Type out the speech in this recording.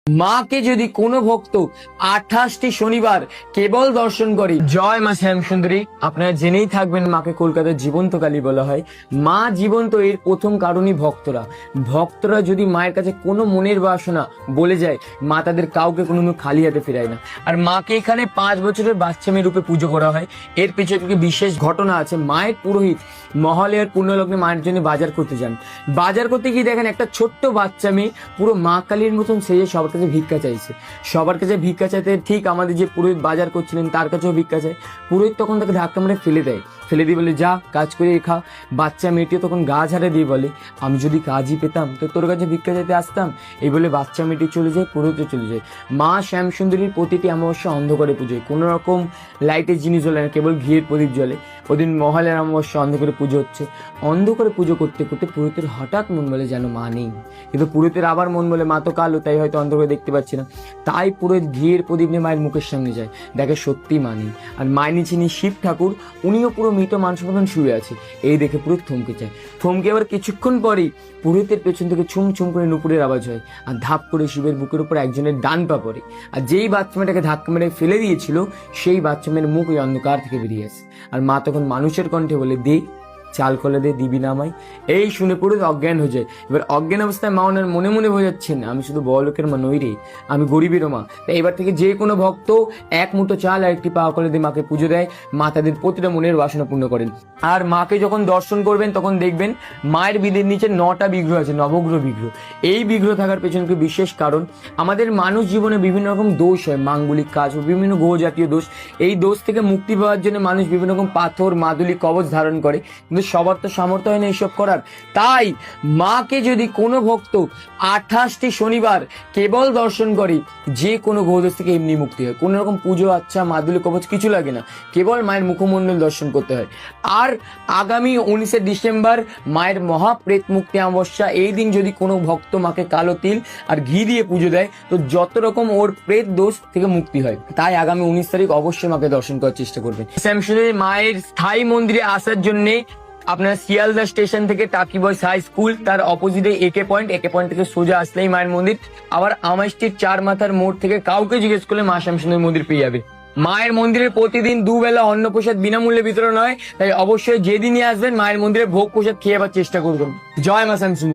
মাকে যদি কোনো ভক্ত 28টি শনিবার কেবল দর্শন করে, জয় মা শ্যামসুন্দরী। আপনারা জেনেই থাকবেন মাকে কলকাতার জীবন্ত কালী বলা হয়। মা জীবন্ত এর প্রথম কারণই ভক্তরা যদি মায়ের কাছে কোনো মনের বাসনা বলে যায়, মা তাদের কাউকে কোনো খালি হাতে ফেরায় না। আর মাকে এখানে 5 বছরের বাচ্চা মেয়ে রূপে পুজো করা হয়। এর পেছনে বিশেষ ঘটনা আছে। মায়ের পুরোহিত মহালয়ার পুণ্যলগ্নে মায়ের জন্য বাজার করতে যান। বাজার করতে গিয়ে দেখেন একটা ছোট্ট বাচ্চা মেয়ে পুরো মা কালীর মতন সেজে সবার কাছে ভিক্ষা চাইছে। সবার কাছে ভিক্ষা চাইতে ঠিক আমাদের যে পুরোহিত বাজার করছিলেন তার কাছেও ভিক্ষা চায়। পুরোহিত তখন তাকে ধাক্কা মেরে ফেলে দিয়ে বলে, যা কাজ করে খা। বাচ্চা মেয়েটিও তখন গা ঝাড়ে দিয়ে বলে, আমি যদি কাজই পেতাম তো তোর কাছে ভিক্ষা চাইতে আসতাম। এই বলে বাচ্চা মেয়েটি চলে যায়, পুরোহিতও চলে যায়। মা শ্যামসুন্দরীর প্রতিটি অমাবস্যা অন্ধকারে পুজো হয়। কোনো রকম লাইটের জিনিস জ্বলে না, কেবল ঘিয়ের প্রদীপ জ্বলে। ওদিন মহালয়ার অমাবস্যা অন্ধকারে পুজো হচ্ছে। অন্ধকারে পুজো করতে করতে পুরোহিতের হঠাৎ মন বলে যেন মা নেই, কিন্তু পুরোহিতের আবার মন বলে মা তো কালো, তাই হয়তো অন্ধকারে দেখতে পাচ্ছি না। তাই পুরোহিত ঘিয়ের প্রদীপ নিয়ে মায়ের মুখের সামনে যায়, দেখে সত্যি মা নেই। আর মায়ের নিচে শিব ঠাকুর, উনিও পুরো মৃত মানুষের মতন শুয়ে আছে। এই দেখে পুরোহিত থমকে যায়। থমকে আবার কিছুক্ষণ পরেই পুরোহিতের পেছন থেকে ছুম ছুম করে নুপুরের আওয়াজ হয়, আর ধাপ করে শিবের বুকের উপর একজনের ডান পা পড়ে। আর যেই বাচ্চা মেয়েটাকে ধাক্কা মেরে ফেলে দিয়েছিল, সেই বাচ্চা মেয়ের মুখ ওই অন্ধকার থেকে বেরিয়ে আসে। আর মা তখন মানুষের কণ্ঠে বলে, দে চাল কলে দে, দিবি না আমায়। এই শুনে পুরো অজ্ঞান হয়ে যায়। এবার অজ্ঞান অবস্থায় মা ওনার মনে মনে বোঝাচ্ছেন, আমি শুধু বড়লোকের মা নই রে, আমি গরিবেরও মা। তাই এবার থেকে যে কোনো ভক্ত এক মুঠো চাল আর একটি পাওয়া কলে দিয়ে মাকে পুজো দেয়, মা তাদের প্রতিটা মনের বাসনা পূর্ণ করেন। আর মাকে যখন দর্শন করবেন তখন দেখবেন মায়ের বিদের নিচে 9টা বিগ্রহ আছে, নবগ্রহ বিগ্রহ। এই বিগ্রহ থাকার পেছনে বিশেষ কারণ, আমাদের মানুষ জীবনে বিভিন্ন রকম দোষ হয়, মাঙ্গলিক কাজ, বিভিন্ন গ্রহ জাতীয় দোষ। এই দোষ থেকে মুক্তি পাওয়ার জন্য মানুষ বিভিন্ন রকম পাথর, মাদুলি, কবচ ধারণ করে, কিন্তু সবার তো সামর্থ্য হয় না এইসব করার। তাই মাকে যদি কোনো ভক্ত 28টি শনিবার কেবল দর্শন করে, যে কোনো গ্রহদোষ থেকে এমনি মুক্তি হয়। কোনো রকম পুজো, আচ্ছা, মাদুলি, কবচ কিছু লাগে না, কেবল মায়ের মুখমণ্ডল দর্শন করতে হয়। আর আগামী 19শে ডিসেম্বর মায়ের মহাপ্রেত মুক্তি অমাবস্যা। এই দিন যদি কোনো ভক্ত মাকে কালো তিল আর ঘি দিয়ে পুজো দেয়, তো যত রকম ওর প্রেত দোষ থেকে মুক্তি হয়। তাই আগামী 19 তারিখ অবশ্যই মাকে দর্শন করার চেষ্টা করবেন। শ্যামসুন্দরী মায়ের স্থায়ী মন্দিরে আসার জন্য আপনার শিয়ালদা স্টেশন থেকে টাকি বয়স হাই স্কুল, তার অপোজিটে একে পয়েন্ট থেকে সোজা আসলেই মায়ের মন্দির। আবার আমার স্ট্রিট 4 মাথার মোড় থেকে কাউকে জিজ্ঞেস করলে মা শ্যামসুন্দরী মন্দির পেয়ে যাবে। মায়ের মন্দিরে প্রতিদিন 2 বেলা অন্নপ্রসাদ বিনামূল্যে বিতরণ হয়। তাই অবশ্যই যেদিনই আসবেন মায়ের মন্দিরে ভোগ প্রসাদ খেয়ে আবার চেষ্টা করবেন। জয় মা শ্যামসুন্দরী।